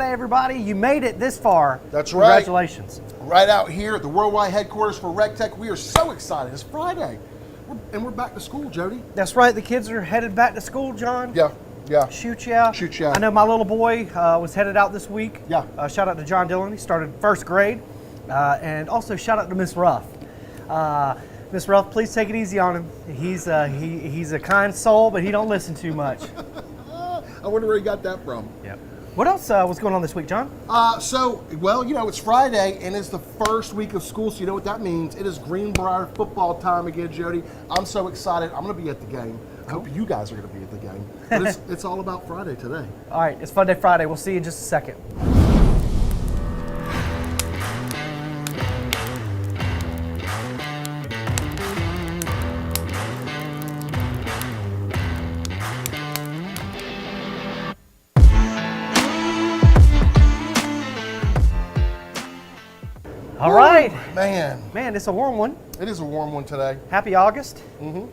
Hey everybody, you made it this far. That's right. Congratulations. Right out here at the worldwide headquarters for Rec Tec. We are so excited. It's Friday. And we're back to school, Jody. That's right, the kids are headed back to school, John. Yeah. Shoot ya. Shoot ya. I know my little boy was headed out this week. Yeah. Shout out to John Dillon. He started first grade. And also shout out to Miss Ruff. Miss Ruff, please take it easy on him. He's a kind soul, but he don't listen too much. I wonder where he got that from. Yep. What else was going on this week, John? It's Friday and it's the first week of school, so you know what that means. It is Greenbrier football time again, Jody. I'm so excited. I'm going to be at the game. I hope you guys are going to be at the game. But it's all about Friday today. All right, it's Funday Friday. We'll see you in just a second. All right. Man, it's a warm one. It is a warm one today. Happy August. Mm-hmm.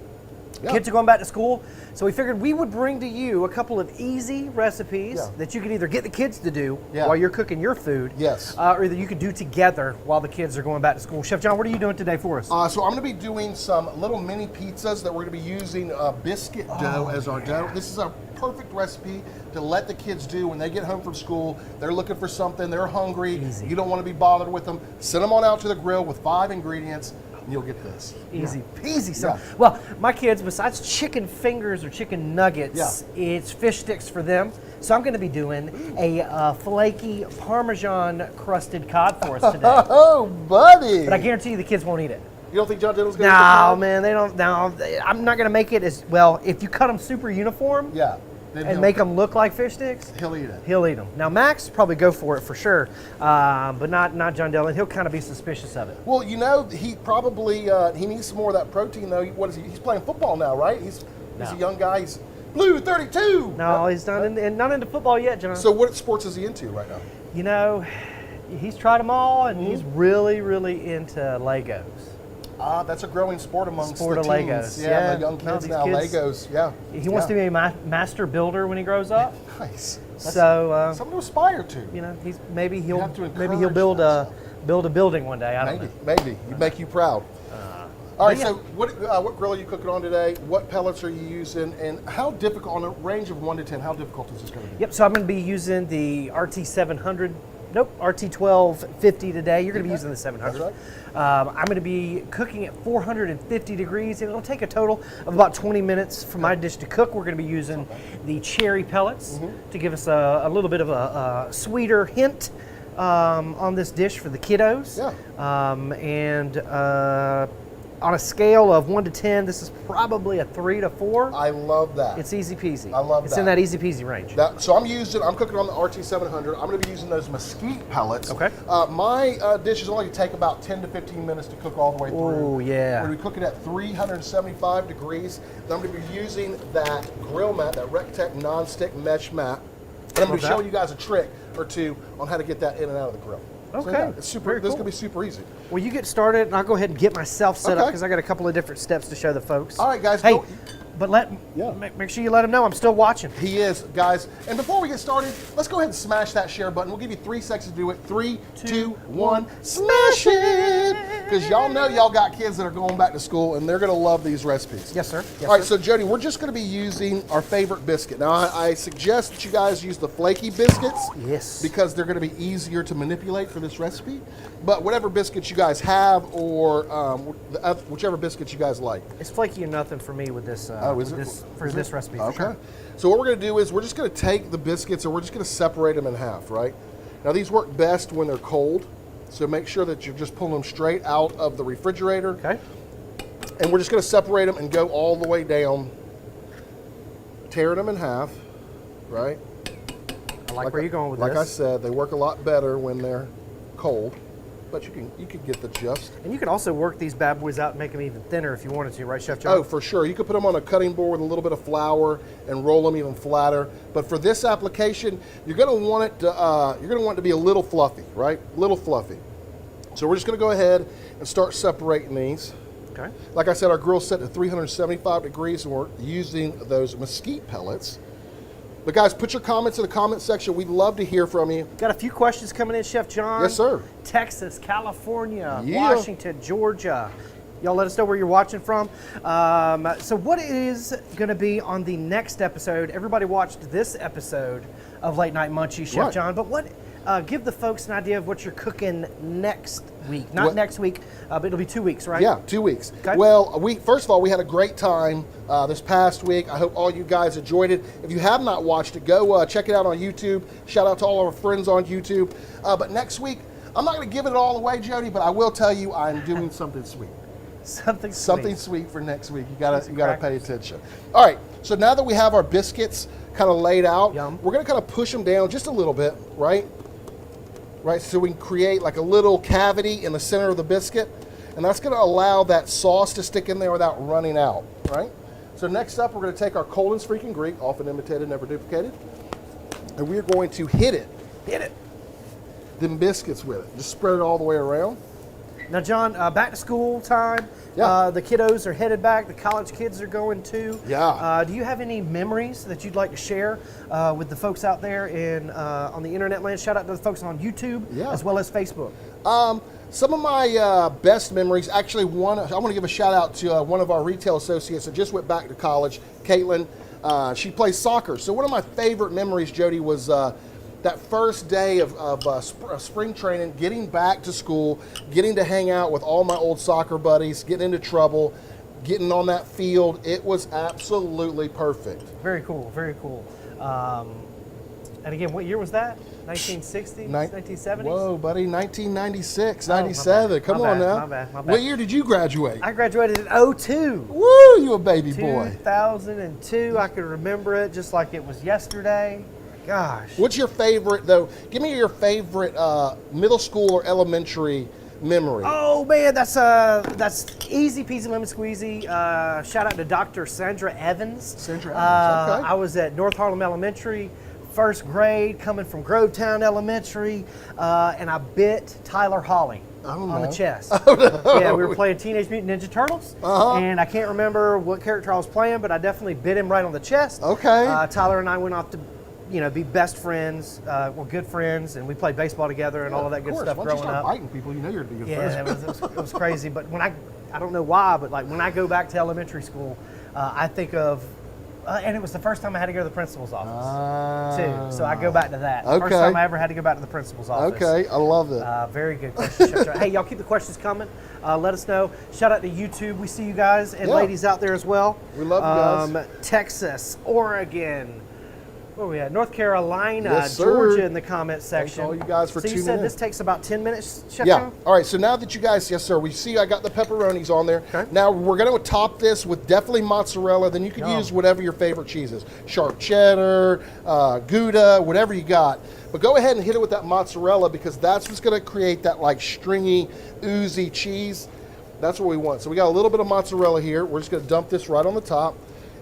Yep. Kids are going back to school, so we figured we would bring to you a couple of easy recipes that you can either get the kids to do while you're cooking your food, or that you could do together while the kids are going back to school. Chef John, what are you doing today for us? So I'm going to be doing some little mini pizzas that we're going to be using biscuit dough as our dough. This is a perfect recipe to let the kids do when they get home from school. They're looking for something, they're hungry, you don't want to be bothered with them. Send them on out to the grill with 5 ingredients. You'll get this. Easy peasy. So, well, my kids, besides chicken fingers or chicken nuggets, it's fish sticks for them. So I'm going to be doing a flaky Parmesan crusted cod for us today. Oh, buddy! But I guarantee you the kids won't eat it. You don't think John Dillon's going to eat No, it? man, they don't. No, I'm not going to make it as well. If you cut them super uniform, and make them look like fish sticks, he'll eat it. He'll eat them. Now Max will probably go for it for sure, but not John Dillon. He'll kind of be suspicious of it. Well, you know, he probably he needs some more of that protein though. What is he? He's playing football now, right? He's a young guy. He's blue 32. No, he's not into football yet, John. So what sports is he into right now? You know, he's tried them all, and he's really into Legos. That's a growing sport amongst the teens. Legos. Yeah, the young kids now. Legos. Yeah. He wants to be a master builder when he grows up. Nice. So something to aspire to. You know, maybe he'll build a building one day. I don't know. Maybe make you proud. All right. So what grill are you cooking on today? What pellets are you using? And how difficult, on a range of 1 to 10, how difficult is this going to be? Yep. So I'm going to be using the RT700. Nope, RT1250 today. You're going to be using the 700. That's right. I'm going to be cooking at 450 degrees, and it'll take a total of about 20 minutes for my dish to cook. We're going to be using the cherry pellets to give us a little bit of a sweeter hint on this dish for the kiddos. On a scale of 1 to 10, this is probably a 3 to 4. I love that. It's easy peasy. I love that. It's in that easy peasy range. So I'm cooking on the RT700. I'm going to be using those mesquite pellets. Okay. My dishes only take about 10 to 15 minutes to cook all the way through. Oh, yeah. We're going to be cooking at 375 degrees. Then I'm going to be using that grill mat, that Rec Tec non-stick mesh mat. And I'm going to show you guys a trick or two on how to get that in and out of the grill. Okay. So it's super. Very This is cool. going to be super easy. Well, you get started, and I'll go ahead and get myself set up because I got a couple of different steps to show the folks. All right, guys. Hey, but make sure you let them know I'm still watching. He is, guys. And before we get started, let's go ahead and smash that share button. We'll give you 3 seconds to do it. 3, 2, 1, smash it! Because y'all know y'all got kids that are going back to school, and they're going to love these recipes. Yes, sir. All right, so Jody, we're just going to be using our favorite biscuit. Now, I suggest that you guys use the flaky biscuits. Yes. Because they're going to be easier to manipulate for this recipe. But whatever biscuits you guys have, or whichever biscuits you guys like. It's flaky or nothing for me with this. For this recipe. For sure. So what we're going to do is we're just going to take the biscuits and we're just going to separate them in half, right? Now these work best when they're cold, so make sure that you're just pulling them straight out of the refrigerator. Okay. And we're just going to separate them and go all the way down, tearing them in half, right? I like where you're going with this. Like I said, they work a lot better when they're cold. But you can get the gist. And you can also work these bad boys out and make them even thinner if you wanted to, right, Chef John? Oh, for sure. You could put them on a cutting board with a little bit of flour and roll them even flatter. But for this application, you're going to want it to be a little fluffy, right? A little fluffy. So we're just going to go ahead and start separating these. Okay. Like I said, our grill's set to 375 degrees, and we're using those mesquite pellets. But guys, put your comments in the comment section. We'd love to hear from you. Got a few questions coming in, Chef John. Yes, sir. Texas, California, Yeah. Washington, Georgia. Y'all let us know where you're watching from. So what is going to be on the next episode? Everybody watched this episode of Late Night Munchies, Chef Right. John. But what? Give the folks an idea of what you're cooking next week. Not next week, but it'll be 2 weeks, right? Yeah, 2 weeks. Okay. Well, first of all, we had a great time this past week. I hope all you guys enjoyed it. If you have not watched it, go check it out on YouTube. Shout out to all our friends on YouTube. But next week, I'm not going to give it all away, Jody, but I will tell you I'm doing something sweet. Something sweet for next week. You gotta pay attention. All right. So now that we have our biscuits kind of laid out, Yum. we're gonna kind of push them down just a little bit, right? Right. So we can create like a little cavity in the center of the biscuit, and that's gonna allow that sauce to stick in there without running out, right? So next up, we're gonna take our Colin's Freaking Greek, often imitated, never duplicated, and we're going to hit them biscuits with it. Just spread it all the way around. Now, John, back to school time. Yeah. The kiddos are headed back. The college kids are going too. Yeah. Do you have any memories that you'd like to share with the folks out there on the internet land? Shout out to the folks on YouTube as well as Facebook. Some of my best memories, actually, I want to give a shout out to one of our retail associates that just went back to college, Caitlin. She plays soccer. So one of my favorite memories, Jody, was that first day of spring training, getting back to school, getting to hang out with all my old soccer buddies, getting into trouble, getting on that field. It was absolutely perfect. Very cool, very cool. And again, what year was that? 1960s, 1970s? Whoa, buddy, 1996, Oh, 97. Come on now. My bad. What year did you graduate? I graduated in 02. Woo, you a baby boy. 2002. I can remember it just like it was yesterday. Gosh. What's your favorite, though? Give me your favorite middle school or elementary memory. Oh man, that's easy peasy lemon squeezy. Shout out to Dr. Sandra Evans. Sandra Evans, okay. I was at North Harlem Elementary, first grade, coming from Grovetown Elementary, and I bit Tyler Hawley on the chest. Yeah, we were playing Teenage Mutant Ninja Turtles, and I can't remember what character I was playing, but I definitely bit him right on the chest. Okay. Tyler and I went off to be best friends. We're good friends, and we played baseball together and all of that good stuff Once you growing start up. biting people, you know you're going to be good Yeah, friends. it was crazy. But when I don't know why, but like when I go back to elementary school, I think of, and it was the first time I had to go to the principal's office too. So I go back to that. Okay. First time I ever had to go back to the principal's office. Okay, I love it. Very good question, Chef John. Hey, y'all keep the questions coming. Let us know. Shout out to YouTube. We see you guys and ladies out there as well. We love you guys. Texas, Oregon. Where are we at? North Carolina, Yes, sir. Georgia in the comment section. all you guys for So you tuning said in. this takes about 10 minutes, Chef Yeah. John? All right. So now that you guys, yes, sir, we see I got the pepperonis on there. Okay. Now we're going to top this with definitely mozzarella. Then you can use whatever your favorite cheese is: sharp cheddar, Gouda, whatever you got. But go ahead and hit it with that mozzarella because that's what's going to create that like stringy, oozy cheese. That's what we want. So we got a little bit of mozzarella here. We're just going to dump this right on the top.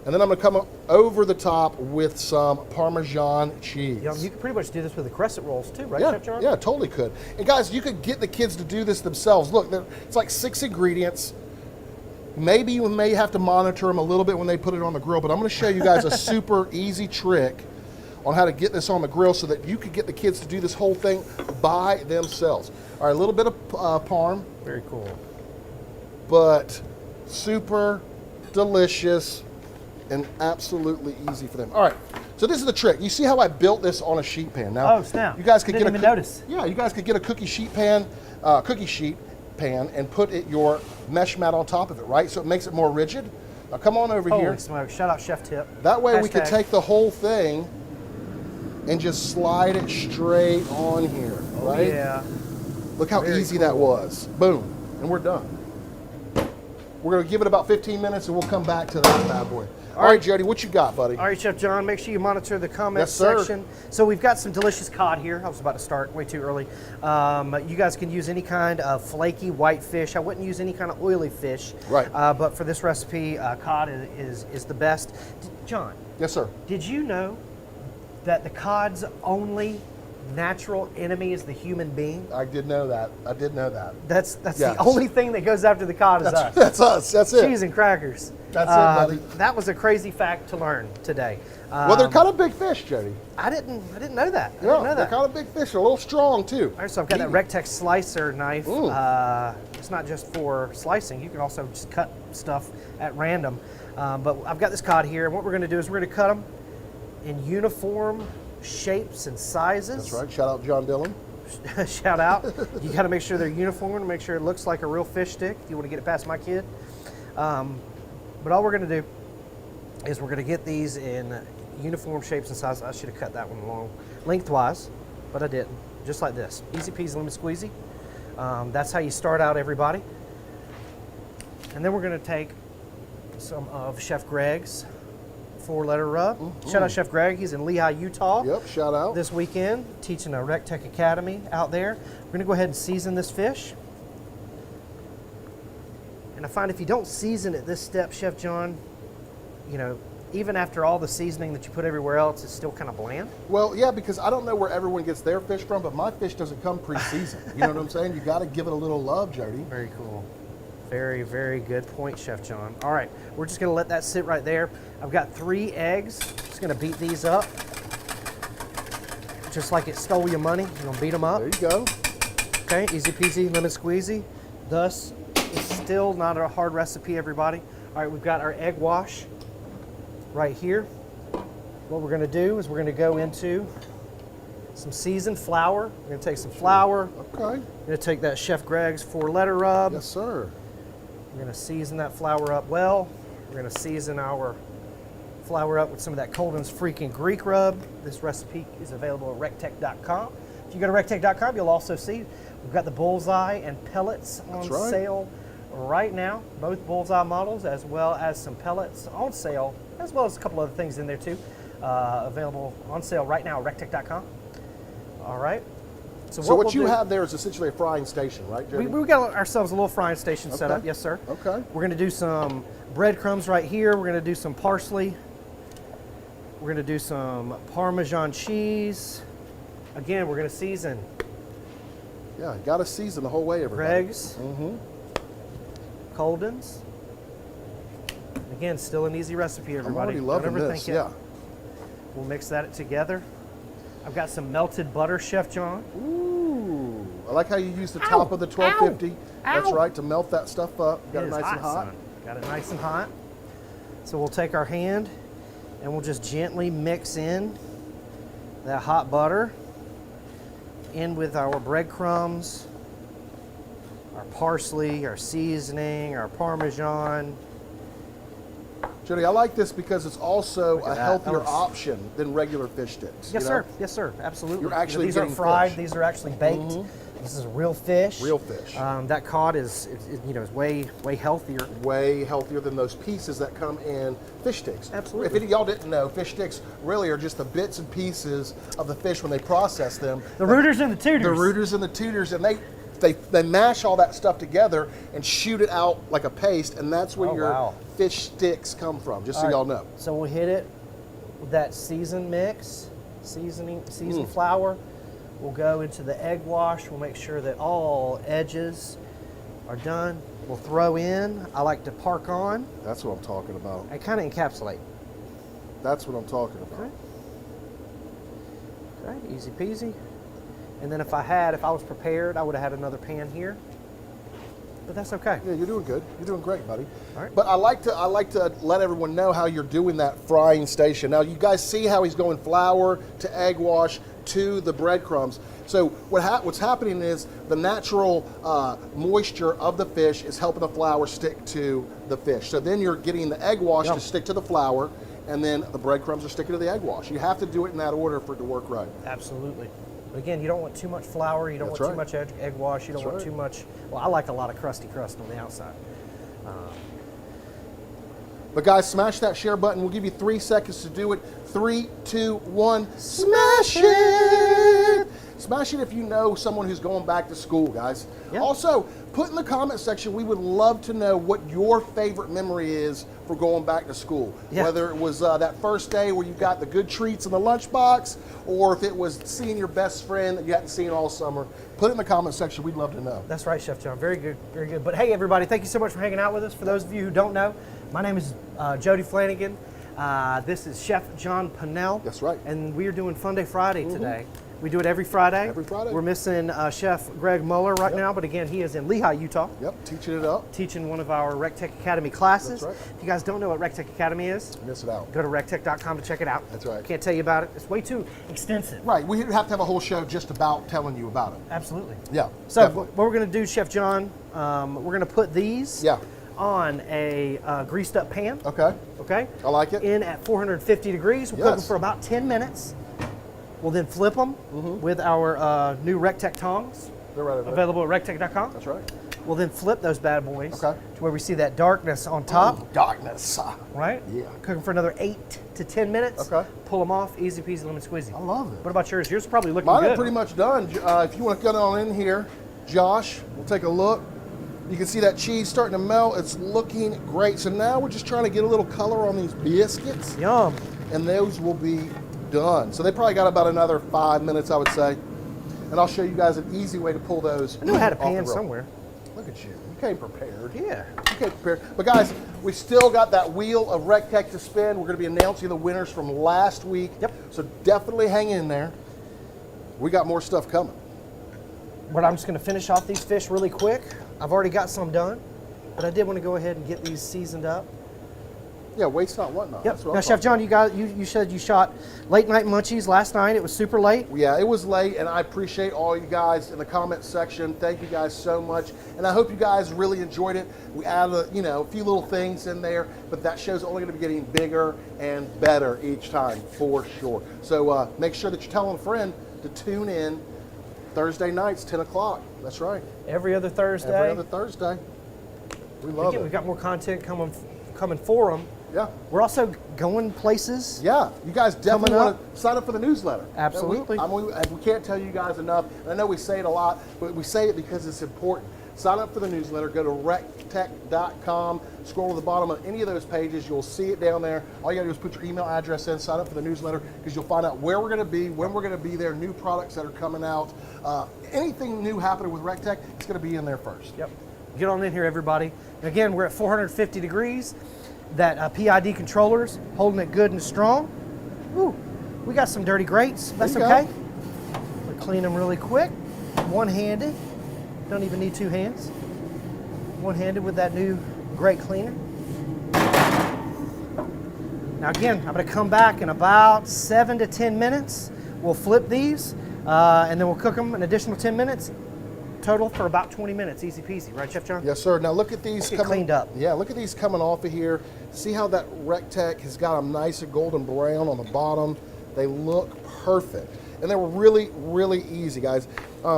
And then I'm going to come over the top with some Parmesan cheese. You can pretty much do this with the crescent rolls too, right, Yeah, Chef John? yeah, totally could. And guys, you could get the kids to do this themselves. Look, it's like 6 ingredients. Maybe you may have to monitor them a little bit when they put it on the grill, but I'm going to show you guys a super easy trick on how to get this on the grill so that you could get the kids to do this whole thing by themselves. All right, a little bit of parm. Very cool. But super delicious and absolutely easy for them. All right, so this is the trick. You see how I built this on a sheet pan? Now, Oh, snap. you guys could Didn't get even notice. Yeah, you guys could get a cookie sheet pan and put your mesh mat on top of it, right? So it makes it more rigid. Now come on over here. Holy smokes. Shout out Chef Tip. That way we could Hashtag. take the whole thing and just slide it straight on here, right? Yeah. Look how Very easy that was. Boom, and we're done. We're gonna give it about 15 minutes and we'll come back to that bad boy. All right, Jody, what you got, buddy? All right, Chef John, make sure you monitor the comment Yes, sir. section. So we've got some delicious cod here. I was about to start way too early. You guys can use any kind of flaky white fish. I wouldn't use any kind of oily fish. Right. But for this recipe, cod is the best. John, Yes, sir. did you know that the cod's only natural enemy is the human being. I did know that. I did know that. That's Yes. the only thing that goes after the cod is us. That's us. That's it. Cheese and crackers. That's it, buddy. That was a crazy fact to learn today. Well, they're kind of big fish, Jody. I didn't know that. I Yeah, didn't know they're that. kind of big fish. They're a little strong too. All right, so I've got that Meaty. Rec Tec slicer knife. Ooh. It's not just for slicing. You can also just cut stuff at random. But I've got this cod here, and what we're going to do is we're going to cut them in uniform shapes and sizes. That's right. Shout out John Dillon. Shout out. You got to make sure they're uniform to make sure it looks like a real fish stick if you want to get it past my kid. But all we're going to do is we're going to get these in uniform shapes and sizes. I should have cut that one long lengthwise, but I didn't. Just like this. Easy peasy, lemon squeezy. That's how you start out, everybody. And then we're going to take some of Chef Greg's 4-letter rub. Shout out Chef Greg. He's in Lehigh, Utah. Yep. Shout out. This weekend, teaching a Rec Tec Academy out there. We're going to go ahead and season this fish. And I find if you don't season at this step, Chef John, you know, even after all the seasoning that you put everywhere else, it's still kind of bland. Well, yeah, because I don't know where everyone gets their fish from, but my fish doesn't come pre-seasoned. You know what I'm saying? You got to give it a little love, Jody. Very cool. Very, very good point, Chef John. All right, we're just going to let that sit right there. I've got 3 eggs. Just going to beat these up. Just like it stole your money, you're going to beat them up. There you go. Okay, easy peasy, lemon squeezy. Thus, it's still not a hard recipe, everybody. All right, we've got our egg wash right here. What we're gonna do is we're gonna go into some seasoned flour. We're gonna take some flour. Okay. We're gonna take that Chef Greg's 4-letter rub. Yes, sir. We're gonna season that flour up well. We're gonna season our flour up with some of that Colden's freaking Greek rub. This recipe is available at rectec.com. If you go to rectec.com, you'll also see we've got the bullseye and pellets on right. sale right now. Both bullseye models, as well as some pellets on sale, as well as a couple other things in there too. Available on sale right now at rectec.com. All right. So what we'll you do- have there is essentially a frying station, right, Jody? we got ourselves a little frying station set Okay. up, yes sir. Okay. We're gonna do some breadcrumbs right here. We're gonna do some parsley. We're gonna do some Parmesan cheese. Again, we're gonna season Yeah, got to season the whole way, everybody. Greg's, Mm-hmm. Colden's. Again, still an easy recipe, I'm everybody. already Don't loving ever this. think it. Yeah. We'll mix that together. I've got some melted butter, Chef John. Ooh, I like how you use the Ow, top of the 1250. That's ow. right, to melt that stuff up. Got it is nice and hot. son. Got it nice and hot. So we'll take our hand and we'll just gently mix in that hot butter in with our breadcrumbs, our parsley, our seasoning, our Parmesan. Jody, I like this because it's also Look a at that. healthier That looks- option than regular fish sticks. Yes, you know? sir. Yes, sir. Absolutely. You're actually these aren't getting fried. fish. These are actually baked. This is real fish. Real fish. That cod is way healthier. Way healthier than those pieces that come in fish sticks. Absolutely. If any of y'all didn't know, fish sticks really are just the bits and pieces of the fish when they process them. The rooters and the tutors. The rooters and the tutors, and they mash all that stuff together and shoot it out like a paste, and that's where Oh, your wow. fish sticks come from, just so All right, y'all know. So we'll hit it with that seasoned mix, seasoned flour. We'll go into the egg wash. We'll make sure that all edges are done. We'll throw in, I like to park on, That's what I'm talking about. and kind of encapsulate. That's what I'm talking about. Okay. Okay, easy peasy. And then if I was prepared, I would have had another pan here. But that's okay. Yeah, you're doing good. You're doing great, buddy. All right. But I like to let everyone know how you're doing that frying station. Now you guys see how he's going flour to egg wash to the breadcrumbs. So what's happening is the natural moisture of the fish is helping the flour stick to the fish. So then you're getting the egg wash Yum. to stick to the flour, and then the breadcrumbs are sticking to the egg wash. You have to do it in that order for it to work right. Absolutely. But again, you don't want too much flour. You don't That's want too right. much egg wash. You don't That's want right. too much. Well, I like a lot of crusty crust on the outside. But guys, smash that share button. We'll give you 3 seconds to do it. 3, 2, 1, smash it! Smash it if you know someone who's going back to school, guys. Yeah. Also, put in the comment section, we would love to know what your favorite memory is for going back to school. Yeah. Whether it was that first day where you got the good treats in the lunchbox, or if it was seeing your best friend that you hadn't seen all summer. Put it in the comment section, we'd love to know. That's right, Chef John. Very good, very good. But hey, everybody, thank you so much for hanging out with us. For those of you who don't know, my name is Jody Flanagan. This is Chef John Pennell. That's right. And we are doing Funday Friday today. We do it every Friday. Every Friday. We're missing Chef Greg Muller right now, but again, he is in Lehigh, Utah. Yep, teaching it up. Teaching one of our Rec Tec Academy classes. That's right. If you guys don't know what Rec Tec Academy is, Miss it out. go to rectec.com to check it out. That's right. Can't tell you about it. It's way too extensive. Right, we have to have a whole show just about telling you about it. Absolutely. Yeah. So definitely. what we're going to do, Chef John, we're going to put these Yeah. on a greased up pan. Okay. Okay. I like it. In at 450 degrees. We'll cook them Yes. for about 10 minutes. We'll then flip them with our new Rec Tec tongs, They're right over there. available at rectec.com. That's right. We'll then flip those bad boys Okay. to where we see that darkness on top, Oh, darkness. right? Yeah. Cook them for another 8 to 10 minutes. Okay. Pull them off, easy peasy, lemon squeezy. I love it. What about yours? Yours is probably looking Mine good. are pretty much done. If you want to get on in here, Josh, we'll take a look. You can see that cheese starting to melt. It's looking great. So now we're just trying to get a little color on these biscuits, Yum. and those will be done. So they probably got about another 5 minutes, I would say. And I'll show you guys an easy way to pull those. I knew I had a off the pan grill. somewhere. Look at you. You came prepared. Yeah. You came prepared. But guys, we still got that wheel of Rec Tec to spin. We're going to be announcing the winners from last week. Yep. So definitely hang in there. We got more stuff coming. But I'm just going to finish off these fish really quick. I've already got some done, but I did want to go ahead and get these seasoned up. Yeah, waste not, want not. Yep. That's what Now, I'm Chef talking John, you said you shot late night munchies last night. It was super late. about. Yeah, it was late, and I appreciate all you guys in the comment section. Thank you guys so much, and I hope you guys really enjoyed it. We added a few little things in there, but that show's only going to be getting bigger and better each time for sure. So make sure that you're telling a friend to tune in Thursday nights, 10 o'clock. That's right. Every other Thursday. Every other Thursday. We love Again, we've it. got more content coming for them. Yeah. We're also going places. Yeah, you guys definitely Coming want to sign up for the newsletter. Absolutely. We can't tell you guys enough. And I know we say it a lot, but we say it because it's important. Sign up for the newsletter. Go to rectec.com. Scroll to the bottom of any of those pages. You'll see it down there. All you got to do is put your email address in, sign up for the newsletter, because you'll find out where we're going to be, when we're going to be there, new products that are coming out. Anything new happening with Rec Tec, it's going to be in there first. Yep. Get on in here, everybody. Again, we're at 450 degrees. That PID controller's holding it good and strong. Ooh, we got some dirty grates. That's There you okay. go. We'll clean them really quick. One-handed. Don't even need two hands. One-handed with that new grate cleaner. Now again, I'm going to come back in about 7 to 10 minutes. We'll flip these, and then we'll cook them an additional 10 minutes. Total for about 20 minutes, easy peasy, right, Chef John? Yes, sir. Now look at these Get cleaned up. Yeah, look at these coming off of here. See how that Rec Tec has got them nice and golden brown on the bottom. They look perfect. And they were really, really easy, guys.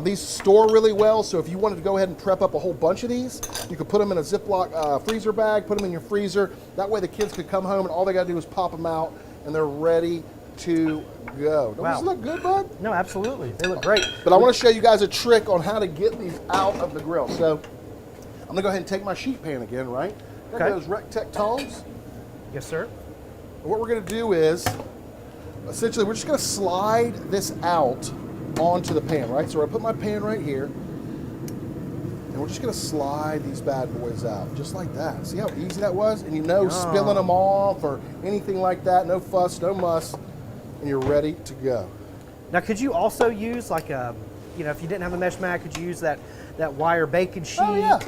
These store really well, so if you wanted to go ahead and prep up a whole bunch of these, you could put them in a Ziploc freezer bag, put them in your freezer. That way the kids could come home and all they got to do is pop them out, and they're ready to go. Don't Wow. these look good, bud? No, absolutely. They look great. But I want to show you guys a trick on how to get these out of the grill. So I'm going to go ahead and take my sheet pan again, right? Got Okay. those Rec Tec tongs. Yes, sir. And what we're going to do is, essentially, we're just going to slide this out onto the pan, right? So I'm going to put my pan right here, and we're just going to slide these bad boys out, just like that. See how easy that was? And spilling them off or anything like that, no fuss, no muss, and you're ready to go. Now, could you also use like a, if you didn't have a mesh mat, could you use that wire bacon sheet? Oh, yeah.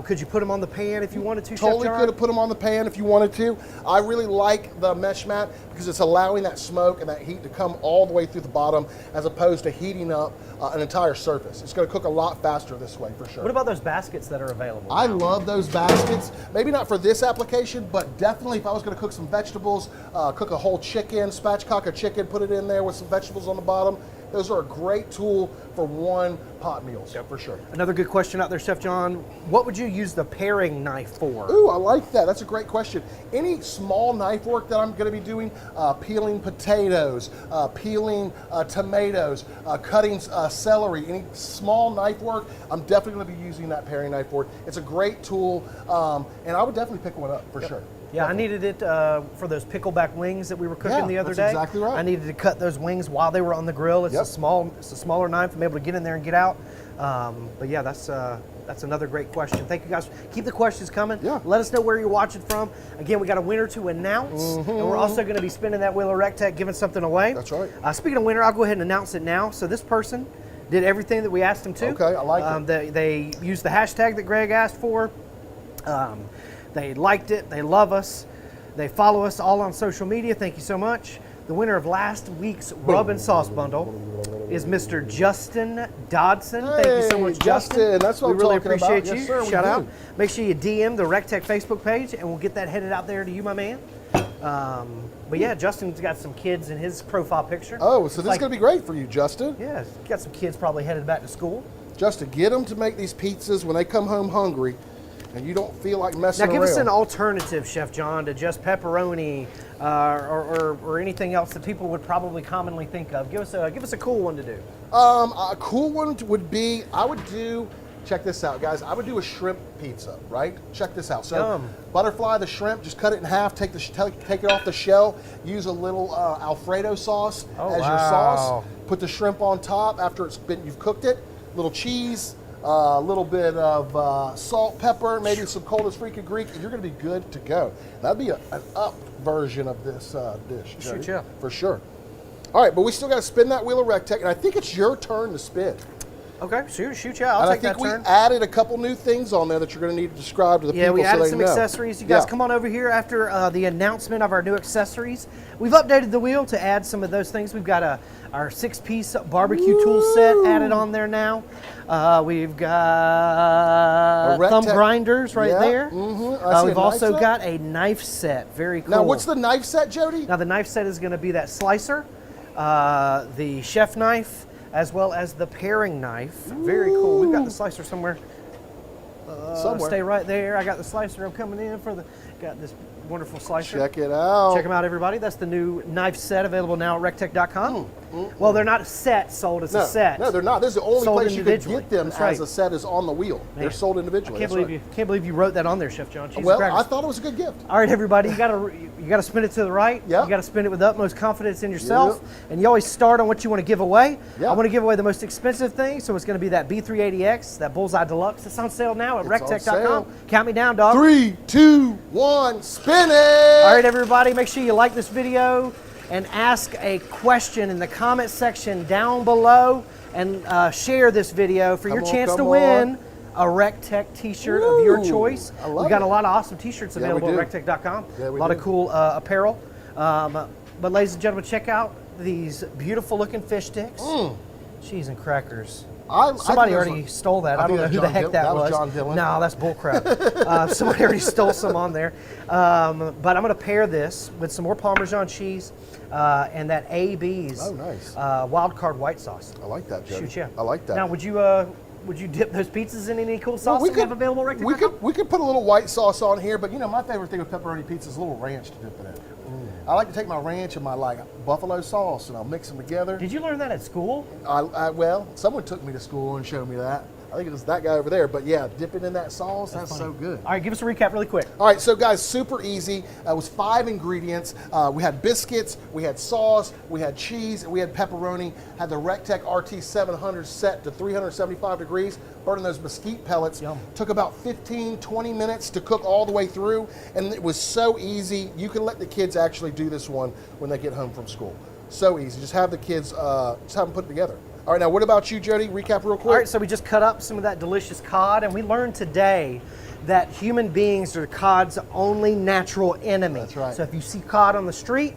Could you put them on the pan if you wanted to? Totally Chef John? could have put them on the pan if you wanted to. I really like the mesh mat because it's allowing that smoke and that heat to come all the way through the bottom as opposed to heating up an entire surface. It's going to cook a lot faster this way for sure. What about those baskets that are available? I love those baskets. Maybe not for this application, but definitely if I was going to cook some vegetables, cook a whole chicken, spatchcock a chicken, put it in there with some vegetables on the bottom, Those are a great tool for one pot meals, for sure. Another good question out there, Chef John. What would you use the paring knife for? Ooh, I like that. That's a great question. Any small knife work that I'm going to be doing, peeling potatoes, peeling tomatoes, cutting celery, any small knife work, I'm definitely going to be using that paring knife for it. It's a great tool, and I would definitely pick one up for sure. Yeah, I needed it for those pickleback wings that we were cooking the other day. That's exactly right. I needed to cut those wings while they were on the grill. It's a smaller knife. I'm able to get in there and get out. But yeah, that's another great question. Thank you guys. Keep the questions coming. Yeah. Let us know where you're watching from. Again, we got a winner to announce, and we're also going to be spinning that wheel of Rec Tec, giving something away. That's right. Speaking of winner, I'll go ahead and announce it now. So this person did everything that we asked them to. Okay, I like it. They used the hashtag that Greg asked for. They liked it. They love us. They follow us all on social media. Thank you so much. The winner of last week's Rub and Sauce Bundle is Mr. Justin Dodson. Thank you so much, Justin. That's what we I'm really talking appreciate about. you. Yes, sir, Shout we out. do. Make sure you DM the Rec Tec Facebook page, and we'll get that headed out there to you, my man. But yeah, Justin's got some kids in his profile picture. Oh, so this is going to be great for you, Justin. Yeah, he's got some kids probably headed back to school. Justin, get them to make these pizzas when they come home hungry, and you don't feel like messing Now, around. give us an alternative, Chef John, to just pepperoni or anything else that people would probably commonly think of. Give us a cool one to do. A cool one would be, I would do, check this out, guys. I would do a shrimp pizza, right? Check this out. So, Yum. butterfly the shrimp, just cut it in half, take it off the shell, use a little Alfredo sauce as your sauce. Put the shrimp on top after you've cooked it. Little cheese. A little bit of salt, pepper, maybe some coldest freaking Greek, and you're going to be good to go. That'd be an up version of this dish. Shoot, Jody, yeah. for sure. All right, but we still got to spin that wheel of Rec Tec, and I think it's your turn to spin. Okay, shoot, yeah. I'll And take that turn. I think we added a couple new things on there that you're going to need to describe to the people. Yeah, we added so they some know. accessories. You guys come on over here after the announcement of our new accessories. We've updated the wheel to add some of those things. We've got our 6-piece barbecue tool set added on there now. We've got thumb grinders right there. We've also got a knife set. Very cool. Now, what's the knife set, Jody? Now, the knife set is going to be that slicer, the chef knife, as well as the paring knife. Very cool. We've got the slicer somewhere. Stay right there. I got the slicer. I'm coming in got this wonderful slicer. Check it out. Check them out, everybody. That's the new knife set available now at rectec.com. Well, they're not sold as a set. No, they're not. This is the only Sold place you can individually. get them That's right. as a set is on the wheel. Man, they're sold individually. I can't believe you wrote that on there, Chef John. Cheese and Well, crackers. I thought it was a good gift. All right, everybody, you gotta spin it to the right. Yep. You gotta spin it with utmost confidence in yourself, and you always start on what you want to give away. Yep. I want to give away the most expensive thing, so it's going to be that B380X, that Bullseye Deluxe. It's on sale now at It's on rectec.com. sale. Count me down, dog. 3, 2, 1, spin it! All right, everybody, make sure you like this video and ask a question in the comment section down below, and share this video for your chance to win a Rec Tec t-shirt of your choice. We've got a lot of awesome t-shirts available at rectec.com. Yeah, a lot of cool apparel. But ladies and gentlemen, check out these beautiful looking fish sticks. Cheese and crackers. Somebody already stole that. I don't know who the heck that was. John Dillon. No, that's bullcrap. Somebody already stole some on there. But I'm going to pair this with some more Parmesan cheese and that AB's wild card white sauce. I like that, Jody. Shoot, yeah. I like that. Now, would you dip those pizzas in any cool sauce that you have available right there? We could put a little white sauce on here, but you know, my favorite thing with pepperoni pizza is a little ranch to dip it in. I like to take my ranch and my buffalo sauce and I'll mix them together. Did you learn that at school? Well, someone took me to school and showed me that. I think it was that guy over there. But yeah, dipping in that sauce, that's so good. All right, give us a recap really quick. All right, so guys, super easy. It was 5 ingredients. We had biscuits, we had sauce, we had cheese, and we had pepperoni. Had the Rec Tec RT700 set to 375 degrees, burning those mesquite pellets. Yum. Took about 15, 20 minutes to cook all the way through, and it was so easy. You can let the kids actually do this one when they get home from school. So easy. Just have the kids, just have them put it together. All right, now what about you, Jody? Recap real quick. All right, so we just cut up some of that delicious cod, and we learned today that human beings are cod's only natural enemy. That's right. So if you see cod on the street,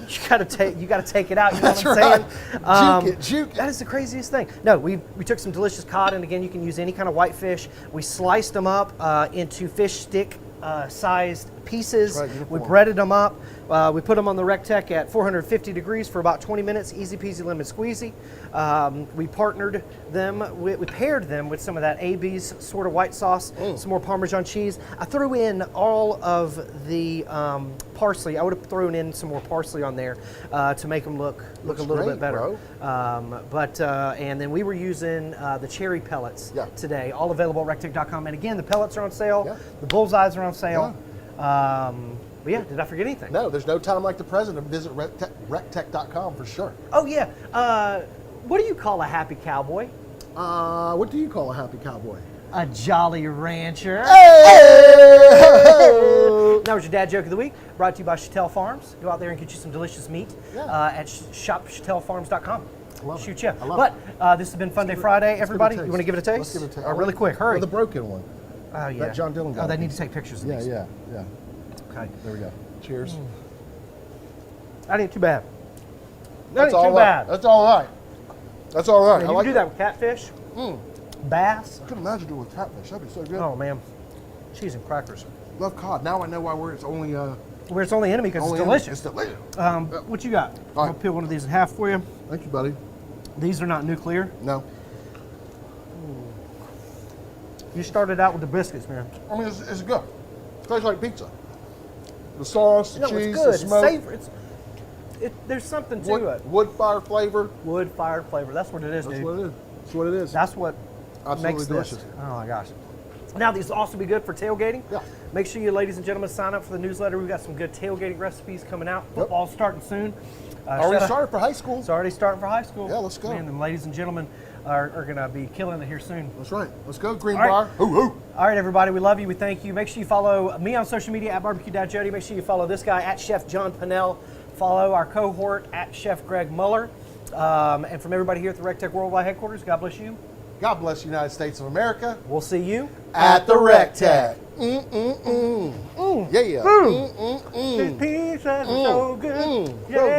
you gotta take it out. You know That's what I'm right. saying? Juke it. That is the craziest thing. No, we took some delicious cod, and again, you can use any kind of white fish. We sliced them up into fish stick sized pieces. That's right, We uniform. breaded them up. We put them on the Rec Tec at 450 degrees for about 20 minutes. Easy peasy lemon squeezy. We partnered them. We paired them with some of that AB's sort of white sauce, some more Parmesan cheese. I threw in all of the parsley. I would have thrown in some more parsley on there to make them look a little great, bit better. bro. And then we were using the cherry pellets Yeah. today, all available at rectec.com. And again, the pellets are on sale. Yeah. The bullseyes are on sale. But yeah, did I forget anything? No, there's no time like the present to visit rectec.com for sure. Oh yeah. What do you call a happy cowboy? What do you call a happy cowboy? A jolly rancher. Hey! That was your dad joke of the week, brought to you by Chattel Farms. Go out there and get you some delicious meat at shopchattelfarms.com. Shoot ya. But this has been Funday Friday, everybody. You want to give it a taste? Let's give it a taste. Really quick, hurry. Or the broken one. Oh yeah. That John Dillon guy. Oh, they need to take pictures of these. Yeah. Okay. There we go. Cheers. That ain't too bad. That's That ain't too right. bad. That's all right. That's all right. You can do that with catfish, bass. I couldn't imagine doing it with catfish. That'd be so good. Oh man, cheese and crackers. Love cod. Now I know why it's only Where it's only enemy because it's only delicious. It's delicious. What you got? All I'll right. peel one of these in half for you. Thank you, buddy. These are not nuclear. No. You started out with the biscuits, man. I mean, it's good. It tastes like pizza. The sauce, the No, cheese, it's good. the smoke. It's savory. There's something to it. Wood fire flavor. Wood-fired flavor. That's what it is, That's dude. what it is. That's what it is. That's what Absolutely makes delicious. this. Oh my gosh. Now these will also be good for tailgating. Yeah. Make sure you, ladies and gentlemen, sign up for the newsletter. We've got some good tailgating recipes coming out. Football's starting soon. Already started for high school. It's already starting for high school. Yeah, let's go. Man, the ladies and gentlemen are going to be killing it here soon. That's right. Let's go, Greenbrier. All right. Hoo hoo. All right, everybody, we love you. We thank you. Make sure you follow me on social media at Barbecue Dad Jody. Make sure you follow this guy at Chef John Pinnell. Follow our cohort at Chef Greg Muller. And from everybody here at the Rec Tec Worldwide Headquarters, God bless you. God bless the United States of America. We'll see you At the Rec Tec. Yeah. These pizzas are so good. Yeah.